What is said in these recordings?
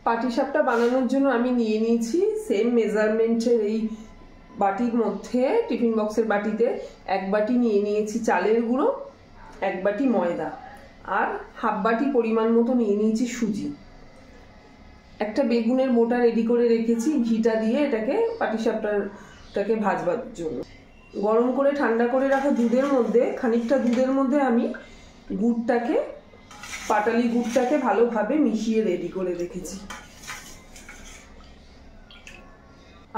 পাটিসাপটা বানানোর জন্য আমি নিয়ে নিয়েছি সেম মেজারমেন্টের এই বাটির মধ্যে, টিফিন বক্সের বাটিতে 1 বাটি নিয়ে নিয়েছি চালের গুঁড়ো, 1 বাটি ময়দা, আর হাফ বাটি পরিমাণ মতো নিয়ে নিয়েছি সুজি। একটা বেগুনের মোটা রেডি করে রেখেছি ঘিটা দিয়ে এটাকে পাটিসাপটাটাকে ভাজবার জন্য। গরম করে ঠান্ডা করে রাখা দুধের মধ্যে, খানিকটা দুধের মধ্যে আমি পাটালি গুড়টাকে ভালোভাবে মিশিয়ে রেডি করে রেখেছি।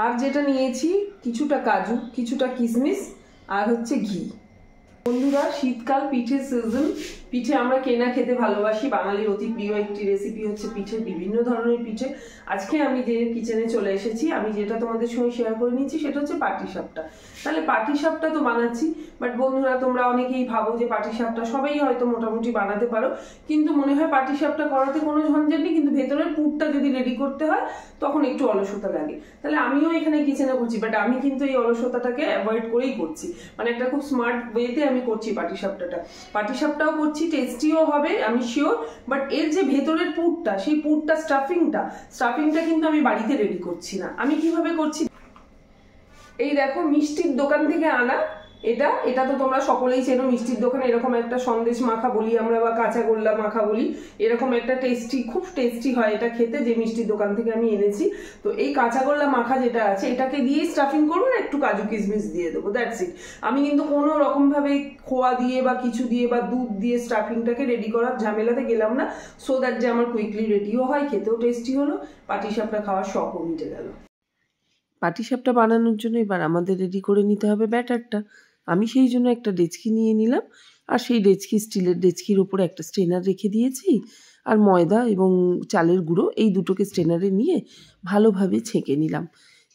আর যেটা নিয়েছি কিছুটা কাজু, কিছুটা কিশমিশ, আর হচ্ছে ঘি। বন্ধুরা, শীতকাল পিঠের সিজন। পিঠে আমরা কেনা খেতে ভালোবাসি, বাঙালির অতি প্রিয় একটি রেসিপি হচ্ছে পিঠে, বিভিন্ন ধরনের পিঠে। আজকে আমি যে কিচেনে চলে এসেছি, আমি যেটা তোমাদের সঙ্গে শেয়ার করে নিচ্ছি সেটা হচ্ছে পাটিসাপটা। তাহলে পাটিসাপটা তো বানাচ্ছি, বাট বন্ধুরা তোমরা অনেকেই ভাবো যে পাটিসাপটা সবাই হয়তো মোটামুটি বানাতে পারো, কিন্তু মনে হয় পাটিসাপটা করাতে কোনো ঝঞ্ঝাট নেই, কিন্তু ভেতরের পুরটা যদি রেডি করতে হয় তখন একটু অলসতা লাগে। তাহলে আমিও এখানে কিচেনে করছি, বাট আমি কিন্তু এই অলসতাটাকে অ্যাভয়েড করেই করছি, মানে একটা খুব স্মার্ট ওয়েতে আমি করছি পাটিসাপটাও করছি, টেস্টিও হবে আমি শিওর। বাট এর যে ভেতরের পুরটা, সেই পুরটা স্টাফিংটা কিন্তু আমি বাড়িতে রেডি করছি না। আমি কিভাবে করছি, এই দেখো মিষ্টির দোকান থেকে আনা এটা তো তোমরা সকলেই চেনো, মিষ্টির দোকানে এরকম একটা সন্দেশ মাখা বলি আমরা, বা কাঁচা গোল্লা মাখা বলি, এরকম একটা খুব টেস্টি হয় এটা খেতে, যে মিষ্টির দোকান থেকে আমি এনেছি। তো এই কাঁচা গোল্লা মাখা যেটা আছে এটাকে দিয়েই স্টাফিং করবো, আর একটু কাজু কিশমিশ দিয়ে দেবো, দ্যাটস ইট। আমি কিন্তু কোনো রকম ভাবে খোয়া দিয়ে বা কিছু দিয়ে বা দুধ দিয়ে স্টাফিংটাকে রেডি করার ঝামেলাতে গেলাম না, সো দ্যাট যে আমার কুইকলি রেডিও হয়, খেতেও টেস্টি হলো, পাটিসাপটা খাওয়ার শখও মিটে গেল। পাটিসাপটা বানানোর জন্য এবার আমাদের রেডি করে নিতে হবে ব্যাটারটা। আমি সেই জন্য একটা ডেচকি নিয়ে নিলাম, আর সেই স্টিলের ডেচকির ওপরে একটা স্ট্রেনার রেখে দিয়েছি, আর ময়দা এবং চালের গুঁড়ো এই দুটোকে স্ট্রেনারে নিয়ে ভালোভাবে ছেঁকে নিলাম।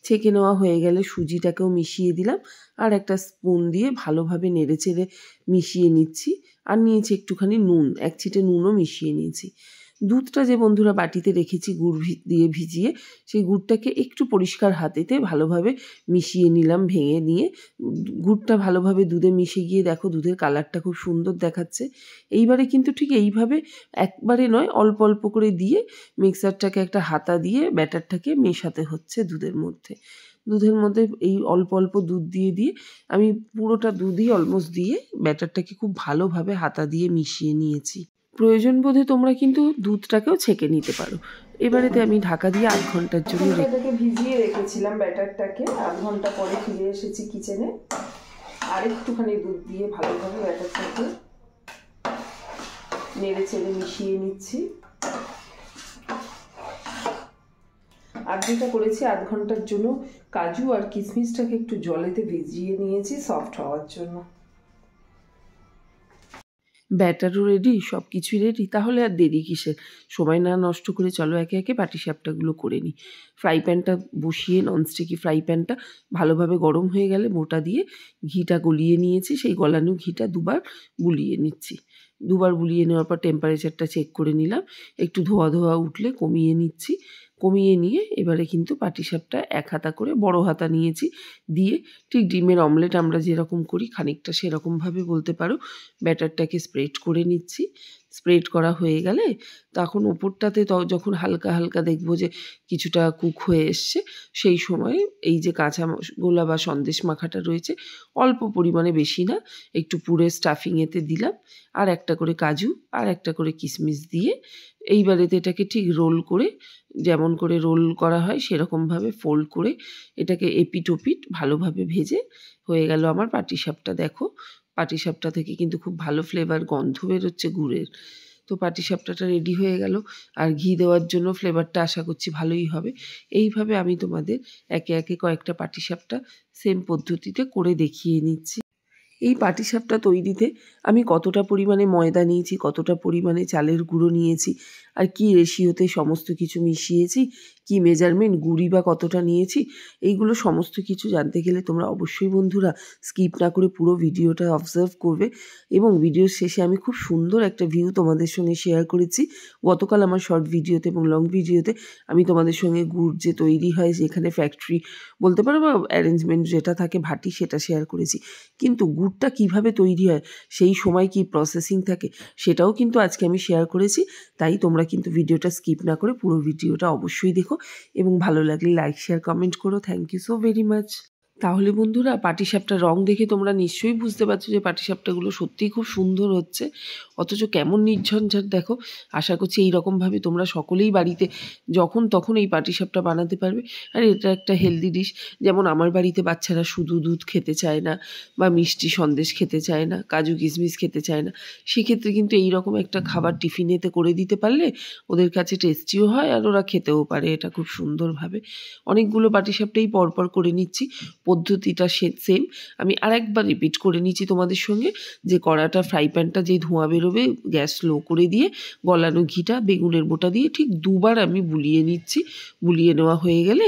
ছেঁকে নেওয়া হয়ে গেলে সুজিটাকেও মিশিয়ে দিলাম, আর একটা স্পুন দিয়ে ভালোভাবে নেড়েচেড়ে মিশিয়ে নিচ্ছি। আর নিয়েছি একটুখানি নুন, 1 ছিটে নুনও মিশিয়ে নিয়েছি। দুধটা যে বন্ধুরা বাটিতে রেখেছি গুড় দিয়ে ভিজিয়ে, সেই গুড়টাকে একটু পরিষ্কার হাতেতে ভালোভাবে মিশিয়ে নিলাম, ভেঙে নিয়ে। গুড়টা ভালোভাবে দুধে মিশে গিয়ে দেখো দুধের কালারটা খুব সুন্দর দেখাচ্ছে। এইবারে কিন্তু ঠিক এইভাবে একবারে নয়, অল্প অল্প করে দিয়ে মিক্সারটাকে একটা হাতা দিয়ে ব্যাটারটাকে মেশাতে হচ্ছে দুধের মধ্যে। এই অল্প অল্প দুধ দিয়ে আমি পুরোটা দুধই অলমোস্ট দিয়ে ব্যাটারটাকে খুব ভালোভাবে হাতা দিয়ে মিশিয়ে নিয়েছি। প্রয়োজন বোধে তোমরা কিন্তু দুধটাকেও ছেঁকে নিতে পারো। এবারেতে আমি ঢাকা দিয়ে 8 ঘন্টার জন্য ভিজিয়ে রেখেছিলাম ব্যাটারটাকে। 8 ঘন্টা পরে ফিরে এসেছি কিচেনে, আর একটুখানি দুধ দিয়ে ভালোভাবে ব্যাটারটাকে নেড়ে চেড়ে মিশিয়ে নিচ্ছি। আর যেটা করেছি, 8 ঘন্টার জন্য কাজু আর কিশমিশটাকে একটু জলেতে ভিজিয়ে নিয়েছি সফট হওয়ার জন্য। ব্যাটারও রেডি, সব কিছুই রেডি, তাহলে আর দেরি কিসের? সময় না নষ্ট করে চলো একে একে পাটিসাপটাগুলো করে নিই। ফ্রাই প্যানটা বসিয়ে, ননস্টিকি ফ্রাই প্যানটা ভালোভাবে গরম হয়ে গেলে মোটা দিয়ে ঘিটা গলিয়ে নিয়েছি, সেই গলানো ঘিটা দুবার বুলিয়ে নিচ্ছি। দুবার বুলিয়ে নেওয়ার পর টেম্পারেচারটা চেক করে নিলাম, একটু ধোয়া ধোয়া উঠলে কমিয়ে নিচ্ছি। কমিয়ে নিয়ে এবারে কিন্তু পাটিসাপটা 1 হাতা করে, বড় হাতা নিয়েছি, দিয়ে ঠিক ডিমের অমলেট আমরা যেরকম করি খানিকটা সেরকমভাবে বলতে পারো, ব্যাটারটাকে স্প্রেড করে নিচ্ছি। স্প্রেড করা হয়ে গেলে তখন ওপরটাতে যখন হালকা হালকা দেখবো যে কিছুটা কুক হয়ে এসছে, সেই সময় এই যে কাঁচা গোলা বা সন্দেশ মাখাটা রয়েছে, অল্প পরিমাণে, বেশি না, একটু পুরে স্টাফিংয়েতে দিলাম, আর একটা করে কাজু আর একটা করে কিশমিশ দিয়ে এইবারেতে এটাকে ঠিক রোল করে, যেমন করে রোল করা হয় সেরকমভাবে ফোল্ড করে এটাকে এপিট ওপিট ভালোভাবে ভেজে হয়ে গেল আমার পাটিসাপটা। দেখো পাটিসাপটা থেকে কিন্তু খুব ভালো ফ্লেভার, গন্ধ বেরোচ্ছে গুড়ের। তো পাটিসাপটাটা রেডি হয়ে গেল, আর ঘি দেওয়ার জন্য ফ্লেভারটা আশা করছি ভালোই হবে। এইভাবে আমি তোমাদের একে একে কয়েকটা পাটিসাপটা সেম পদ্ধতিতে করে দেখিয়ে নিচ্ছি। এই পাটিসাপটা তৈরিতে আমি কতটা পরিমাণে ময়দা নিয়েছি, কতটা পরিমাণে চালের গুঁড়ো নিয়েছি, আর কি রেশিওতে সমস্ত কিছু মিশিয়েছি, কি মেজারমেন্ট, গুঁড়ি বা কতটা নিয়েছি, এইগুলো সমস্ত কিছু জানতে গেলে তোমরা অবশ্যই বন্ধুরা স্কিপ না করে পুরো ভিডিওটা অবজার্ভ করবে। এবং ভিডিওর শেষে আমি খুব সুন্দর একটা ভিউ তোমাদের সঙ্গে শেয়ার করেছি গতকাল আমার শর্ট ভিডিওতে এবং লং ভিডিওতে। আমি তোমাদের সঙ্গে গুড় যে তৈরি হয়, যেখানে ফ্যাক্টরি বলতে পারো বা অ্যারেঞ্জমেন্ট যেটা থাকে ভাটি, সেটা শেয়ার করেছি। কিন্তু গুড়টা কিভাবে তৈরি হয়, সেই সময় কি প্রসেসিং থাকে, সেটাও কিন্তু আজকে আমি শেয়ার করেছি। তাই তোমরা তোমরা কিন্তু ভিডিওটা স্কিপ না করে পুরো ভিডিওটা অবশ্যই দেখো এবং ভালো লাগলে লাইক শেয়ার কমেন্ট করো। Thank you so very much. তাহলে বন্ধুরা পাটিসাপটার রং দেখে তোমরা নিশ্চয়ই বুঝতে পারছো যে পাটিসাপটাগুলো সত্যিই খুব সুন্দর হচ্ছে, অথচ কেমন নির্ঝঞ্ঝাট দেখো। আশা করছি এইরকমভাবে তোমরা সকলেই বাড়িতে যখন তখন এই পাটিসাপটা বানাতে পারবে। আর এটা একটা হেলদি ডিশ, যেমন আমার বাড়িতে বাচ্চারা শুধু দুধ খেতে চায় না বা মিষ্টি সন্দেশ খেতে চায় না, কাজু কিশমিশ খেতে চায় না, সেক্ষেত্রে কিন্তু এইরকম একটা খাবার টিফিনেতে করে দিতে পারলে ওদের কাছে টেস্টিও হয় আর ওরা খেতেও পারে এটা খুব সুন্দরভাবে। অনেকগুলো পাটিসাপটাই পরপর করে নিচ্ছি, পদ্ধতিটা সেম। আমি আরেকবার রিপিট করে নিচ্ছি তোমাদের সঙ্গে, যে কড়াটা ফ্রাই প্যানটা যে ধোঁয়া বেরোবে গ্যাস স্লো করে দিয়ে গলানো ঘিটা বেগুনের বোটা দিয়ে ঠিক 2 বার আমি বুলিয়ে নিচ্ছি। বুলিয়ে নেওয়া হয়ে গেলে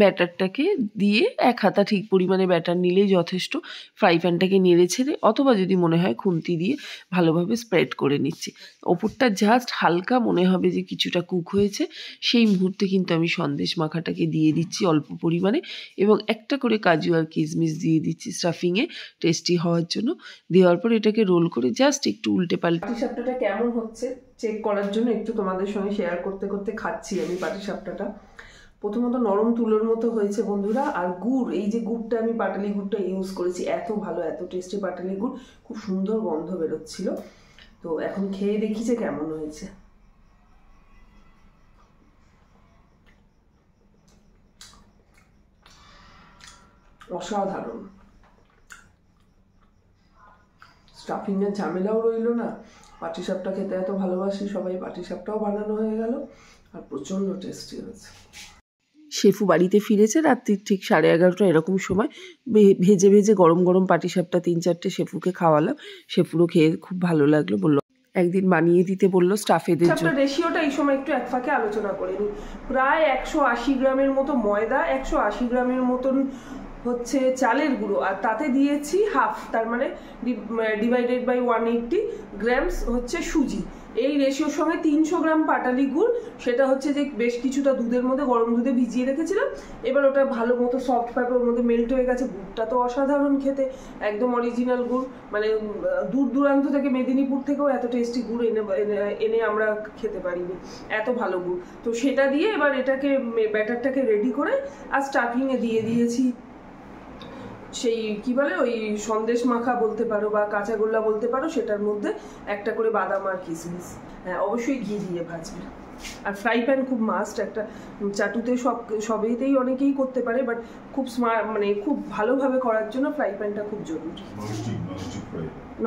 ব্যাটারটাকে দিয়ে 1 হাতা ঠিক পরিমাণে ব্যাটার নিলেই যথেষ্ট। ফ্রাই প্যানটাকে নেড়ে ছেড়ে অথবা যদি মনে হয় খুন্তি দিয়ে ভালোভাবে স্প্রেড করে নিচ্ছি। ওপরটা জাস্ট হালকা মনে হবে যে কিছুটা কুক হয়েছে, সেই মুহূর্তে কিন্তু আমি সন্দেশ মাখাটাকে দিয়ে দিচ্ছি অল্প পরিমাণে এবং একটা করে কাজু আর কিশমিশ দিয়ে দিচ্ছি স্টাফিংয়ে টেস্টি হওয়ার জন্য। দেওয়ার পর এটাকে রোল করে জাস্ট একটু উল্টে পাল্টে পাটিসাপটাটা কেমন হচ্ছে চেক করার জন্য একটু তোমাদের সঙ্গে শেয়ার করতে করতে খাচ্ছি আমি পাটিসাপটাটা। প্রথমত নরম তুলোর মতো হয়েছে বন্ধুরা। আর গুড়, এই যে গুড়টা আমি পাটালি গুড়টা ইউজ করেছি, এত ভালো এত টেস্টি পাটালি গুড়, খুব সুন্দর গন্ধ বেরোচ্ছিল। তো এখন খেয়ে দেখি যে কেমন হয়েছে। অসাধারণ, স্টাফিংয়ের ঝামেলাও রইলো না। পাটিসাপটা খেতে এত ভালোবাসি সবাই, পাটিসাপটাও বানানো হয়ে গেল আর প্রচণ্ড টেস্টি হয়েছে। শেফু বাড়িতে ফিরেছে রাত্রির ঠিক 11:30 এরকম সময়। ভেজে ভেজে গরম গরম পাটিসাপটা 3-4টে শেফুকে খাওয়ালাম। শেফুরও খেয়ে খুব ভালো লাগলো, বললো একদিন বানিয়ে দিতে বললো স্টাফেদের জন্য। রেশিওটা এই সময় একটু এক ফাঁকে আলোচনা করে নিই। প্রায় 180 গ্রামের মতো ময়দা, 180 গ্রামের মতন হচ্ছে চালের গুঁড়ো, আর তাতে দিয়েছি হাফ, তার মানে ডিভাইডেড বাই 180 গ্রামস হচ্ছে সুজি। এই রেশিওর সঙ্গে 300 গ্রাম পাটালি গুড়, সেটা হচ্ছে যে বেশ কিছুটা দুধের মধ্যে গরম দুধে ভিজিয়ে রেখেছিলাম। এবার ওটা ভালো মতো সফট ভাবে ওর মধ্যে মেল্ট হয়ে গেছে। গুড়টা তো অসাধারণ খেতে, একদম অরিজিনাল গুড়, মানে দূর দূরান্ত থেকে মেদিনীপুর থেকেও এত টেস্টি গুড় এনে আমরা খেতে পারিনি, এত ভালো গুড়। তো সেটা দিয়ে এবার এটাকে ব্যাটারটাকে রেডি করে আর স্টাফিংয়ে দিয়ে দিয়েছি সেই কি বলে ওই সন্দেশ মাখা বলতে পারো বা কাঁচাগোল্লা বলতে পারো, সেটার মধ্যে একটা করে বাদাম আর কিশমিশ, হ্যাঁ অবশ্যই ঘি দিয়ে ভাজবে। আর ফ্রাই প্যান খুব মাস্ট, একটা চাটুতে সবেতেই অনেকেই করতে পারে, বাট খুব স্মার্ট মানে খুব ভালোভাবে করার জন্য ফ্রাই প্যানটা খুব জরুরি।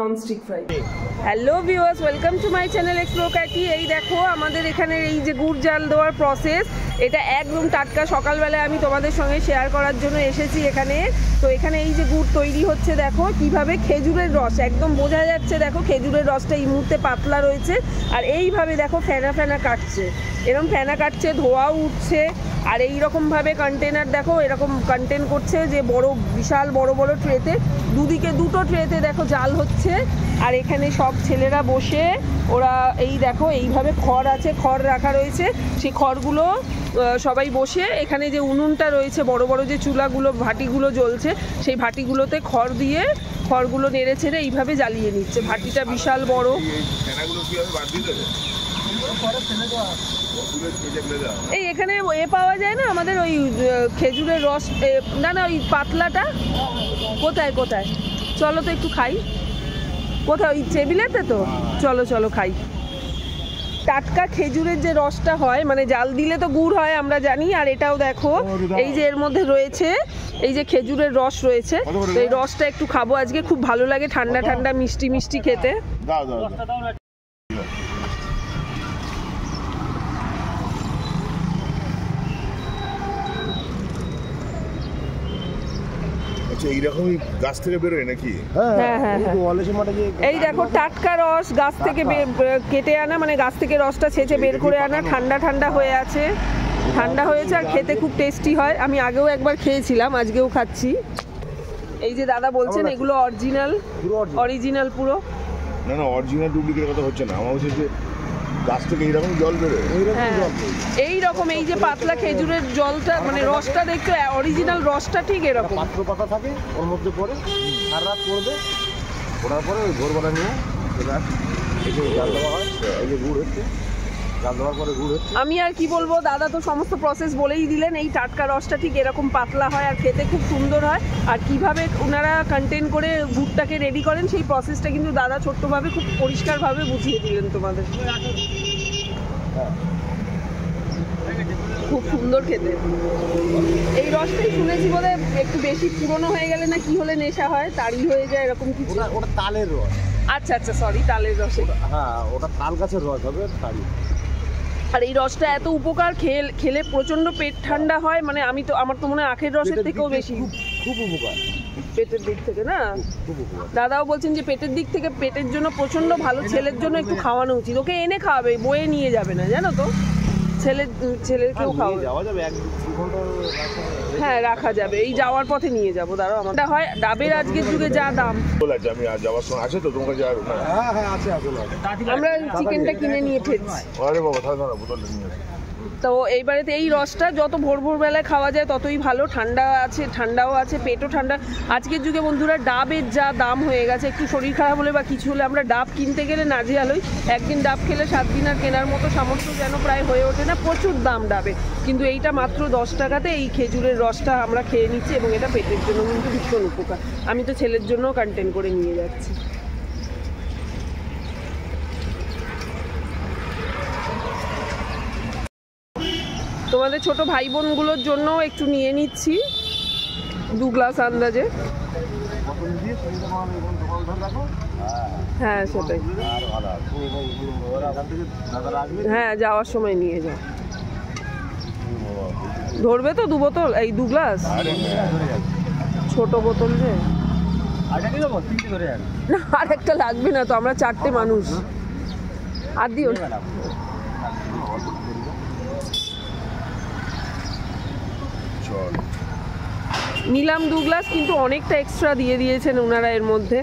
Nonstick fry. Hello viewers, welcome to my channel Explore Katie. এই দেখো আমাদের এখানে এই যে গুড় জাল দেওয়ার প্রসেস, এটা একদম টাটকা সকালবেলায় আমি তোমাদের সঙ্গে শেয়ার করার জন্য এসেছি এখানে। তো এখানে এই যে গুড় তৈরি হচ্ছে দেখো কিভাবে, খেজুরের রস একদম বোঝা যাচ্ছে, দেখো খেজুরের রসটা এই মুহূর্তে পাতলা রয়েছে আর এইভাবে দেখো ফেনা ফেনা কাটছে, এরকম ফেনা কাটছে, ধোঁয়াও উঠছে। আর এইরকমভাবে কন্টেনার দেখো এরকম কন্টেন করছে যে বড় বিশাল বড় বড় ট্রেতে, দুদিকে দুটো ট্রেতে দেখো জাল হচ্ছে। আর এখানে সব ছেলেরা বসে ওরা এই দেখো এইভাবে খড় আছে, খড় রাখা রয়েছে, সেই খড়গুলো সবাই বসে এখানে যে উনুনটা রয়েছে বড় বড় যে চুলাগুলো ভাটিগুলো জ্বলছে, সেই ভাটিগুলোতে খড় দিয়ে খড়গুলো নেড়ে ছেড়ে এইভাবে জ্বালিয়ে নিচ্ছে। ভাটিটা বিশাল বড়। এই এখানে এ পাওয়া যায় না আমাদের ওই খেজুরের রস, না না ওই পাতলাটা কোথায় কোথায়, চলো তো একটু খাই। কোথায়, ওই টেবিলেতে তো, চলো চলো খাই। টাটকা খেজুরের যে রসটা হয়, মানে জাল দিলে তো গুড় হয় আমরা জানি, আর এটাও দেখো এই যে এর মধ্যে রয়েছে এই যে খেজুরের রস রয়েছে, তো এই রসটা একটু খাবো আজকে, খুব ভালো লাগে ঠান্ডা ঠান্ডা মিষ্টি মিষ্টি খেতে। এইরকমই গাছ থেকে বেরোয় নাকি? হ্যাঁ হ্যাঁ, এই দেখো টাটকা রস গাছ থেকে কেটে আনা, মানে গাছ থেকে রসটা ছেঁচে বের করে আনা, ঠান্ডা ঠান্ডা হয়ে আছে, ঠান্ডা হয়েছে আর খেতে খুব টেস্টি হয়। আমি আগেও একবার খেয়েছিলাম, আজকেও খাচ্ছি। এই যে দাদা বলছেন এগুলো অরিজিনাল পুরো। না না, অরিজিনাল ডুপ্লিকেট কথা হচ্ছে না, আমার হচ্ছে যে গাছ থেকে এইরকম জল বেরোয়, এইরকম এই যে পাতলা খেজুরের জলটা মানে রসটা দেখতে অরিজিনাল রসটা ঠিক এরকম পাত্র পাতা থাকে ওর মধ্যে পরে সারা রাত পড়বে, পড়ার পরে ওই ভোরবেলা নিয়ে এই যে জাল দেওয়া হয়, এই যে গুড় হচ্ছে গাছ দেওয়ার পরে গুড় হচ্ছে। আমি আর কি বলবো, দাদা তো সমস্ত প্রসেস বলেই দিলেন। এই টাটকা রসটা ঠিক এরকম পাতলা হয় আর খেতে খুব সুন্দর হয়। আর কিভাবে ওনারা কন্টেন করে গুড়টাকে রেডি করেন সেই প্রসেসটা কিন্তু দাদা ছোট্টভাবে খুব পরিষ্কারভাবে বুঝিয়ে দিলেন তোমাদের। খুব সুন্দর খেতে। এই রসটাই শুনেছি বোধহয় একটু বেশি পুরনো হয়ে গেলে না কি হলে নেশা হয়, তাড়ি হয়ে যায় এরকম কিছু। ওটা তালের রস। আচ্ছা আচ্ছা, সরি, তালের রসে। হ্যাঁ, ওটা তাল গাছের রস হবে তালি। আর এই রসটা এত উপকার, খেলে প্রচন্ড পেট ঠান্ডা হয়। মানে আমার তো মনে হয় আখের রসের থেকেও বেশি খুব উপকার পেটের দিক থেকে, না? খুব উপকার। দাদাও বলছেন যে পেটের দিক থেকে, পেটের জন্য প্রচন্ড ভালো। ছেলের জন্য একটু খাওয়ানো উচিত। ওকে এনে খাওয়াবে, বয়ে নিয়ে যাবে না, জানো তো। ছেলেকেও খাওয়াবে। যাওয়া যাবে 1-2 ঘন্টা। হ্যাঁ, রাখা যাবে। এই যাওয়ার পথে নিয়ে যাবো। দাঁড়াও, আমার হয় ডাবের আজকের যুগে যা দাম। বলেছে আমি আর যাওয়ার সময় আছে তো তোমার কাছে আর? হ্যাঁ আছে। আমরা চিকেনটা কিনে নিয়ে ঠেকছি। আরে বাবা, তাহলে না বোতলটা নিয়ে আসি। তো এইবারেতে এই রসটা যত ভোর বেলায় খাওয়া যায় ততই ভালো। ঠান্ডাও আছে, পেটও ঠান্ডা। আজকের যুগে বন্ধুরা ডাবের যা দাম হয়ে গেছে, একটু শরীর খারাপ হলে বা কিছু হলে আমরা ডাব কিনতে গেলে নাজেহাল হই। একদিন ডাব খেলে 7 দিন আর কেনার মতো সামর্থ্য যেন প্রায় হয়ে ওঠে না। প্রচুর দাম ডাবে, কিন্তু এইটা মাত্র 10 টাকাতে এই খেজুরের রসটা আমরা খেয়ে নিচ্ছি এবং এটা পেটের জন্য কিন্তু ভীষণ উপকার। আমি তো ছেলের জন্য কন্টেন করে নিয়ে যাচ্ছি। তোমাদের ছোট ভাই বোনগুলোর জন্য একটু নিয়ে নিচ্ছি 2 গ্লাস আন্দাজে। হ্যাঁ সেটাই। হ্যাঁ, যাওয়ার সময় নিয়ে যাও। ধরবে তো 2 বোতল, এই 2 গ্লাস ছোট বোতল রে। না, আর একটা লাগবে না তো, আমরা 4টে মানুষ। আর দিও নিলাম 2 গ্লাস, কিন্তু অনেকটা এক্সট্রা দিয়ে দিয়েছেন ওনারা এর মধ্যে।